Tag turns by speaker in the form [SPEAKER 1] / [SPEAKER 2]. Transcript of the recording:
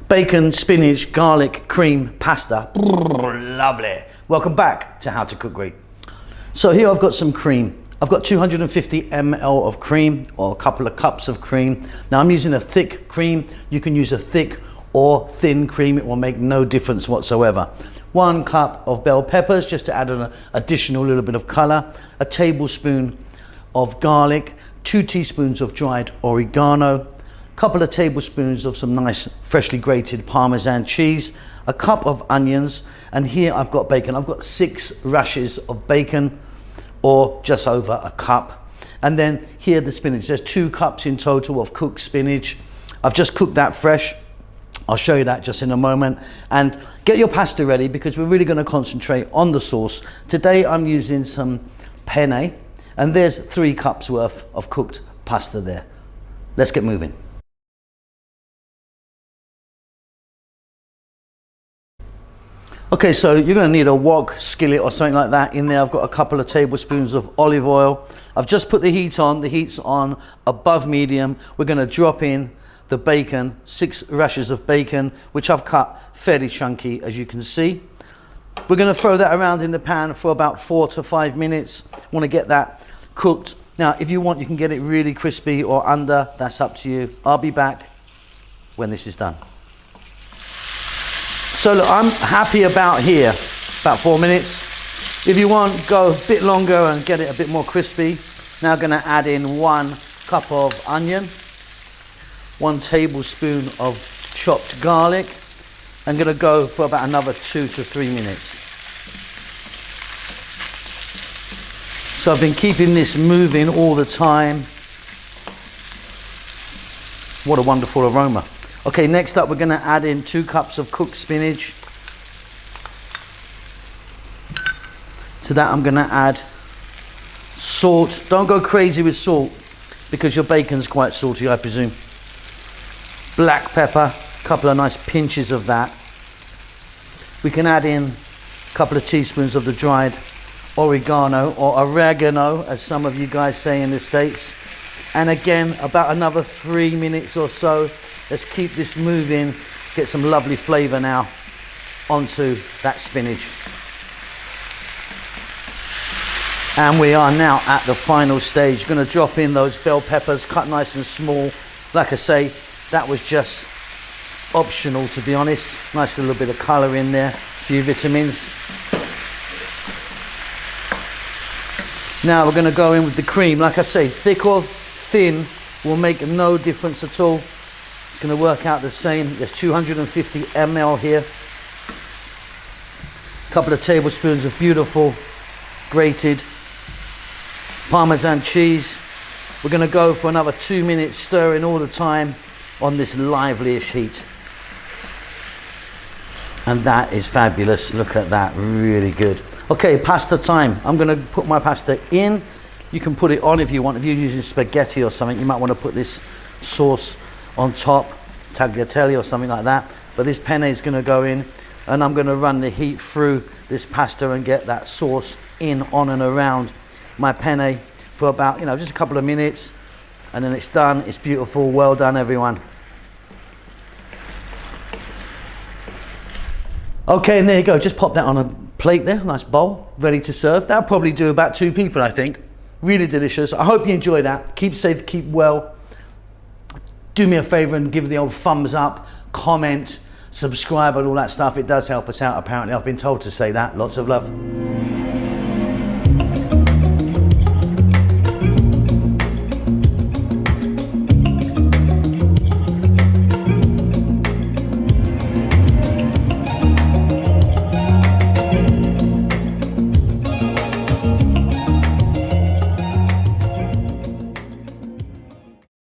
[SPEAKER 1] Bacon, spinach, garlic, cream, pasta. Lovely. Welcome back to How to Cook Great. So here I've got some cream. I've got 250 ml of cream, or a couple of cups of cream. Now I'm using a thick cream. You can use a thick or thin cream. It will make no difference whatsoever. 1 cup of bell peppers, just to add an additional little bit of color. A tablespoon of garlic. 2 teaspoons of dried oregano. Couple of tablespoons of some nice freshly grated Parmesan cheese, a cup of onions, and here I've got bacon. I've got 6 rashers of bacon, or just over a cup. And then here the spinach. There's 2 cups in total of cooked spinach. I've just cooked that fresh. I'll show you that just in a moment. And get your pasta ready, because we're really going to concentrate on the sauce. Today I'm using some penne, and there's 3 cups worth of cooked pasta there. Let's get moving. Okay, so you're going to need a wok, skillet or something like that in there. I've got a couple of tablespoons of olive oil. I've just put the heat on. The heat's on above medium. We're going to drop in the bacon, 6 rashers of bacon, which I've cut fairly chunky, as you can see. We're going to throw that around in the pan for about 4 to 5 minutes. Want to get that cooked. Now, if you want, you can get it really crispy or under. That's up to you. I'll be back when this is done. So look, I'm happy about here, about 4 minutes. If you want, go a bit longer and get it a bit more crispy. Now I'm gonna add in 1 cup of onion, 1 tablespoon of chopped garlic. I'm gonna go for about another 2 to 3 minutes. So I've been keeping this moving all the time. What a wonderful aroma. Okay, next up we're going to add in 2 cups of cooked spinach. To that I'm going to add salt. Don't go crazy with salt, because your bacon's quite salty, I presume. Black pepper, a couple of nice pinches of that. We can add in a couple of teaspoons of the dried oregano, or oregano as some of you guys say in the States. And again, about another 3 minutes or so. Let's keep this moving, get some lovely flavor now onto that spinach. And we are now at the final stage. Going to drop in those bell peppers, cut nice and small. Like I say, that was just optional, to be honest. Nice little bit of color in there, a few vitamins. Now we're going to go in with the cream. Like I say, thick or thin will make no difference at all. It's going to work out the same. There's 250 ml here. A couple of tablespoons of beautiful grated Parmesan cheese. We're going to go for another 2 minutes, stirring all the time on this lively-ish heat. And that is fabulous. Look at that, really good. Okay, pasta time. I'm going to put my pasta in. You can put it on if you want. If you're using spaghetti or something, you might want to put this sauce on top, tagliatelle or something like that. But this penne is going to go in, and I'm going to run the heat through this pasta and get that sauce in, on and around my penne for about, just a couple of minutes, and then it's done. It's beautiful. Well done, everyone. Okay, and there you go. Just pop that on a plate there, nice bowl, ready to serve. That'll probably do about 2 people, I think. Really delicious. I hope you enjoy that. Keep safe, keep well. Do me a favor and give the old thumbs up, comment, subscribe and all that stuff. It does help us out, apparently. I've been told to say that. Lots of love.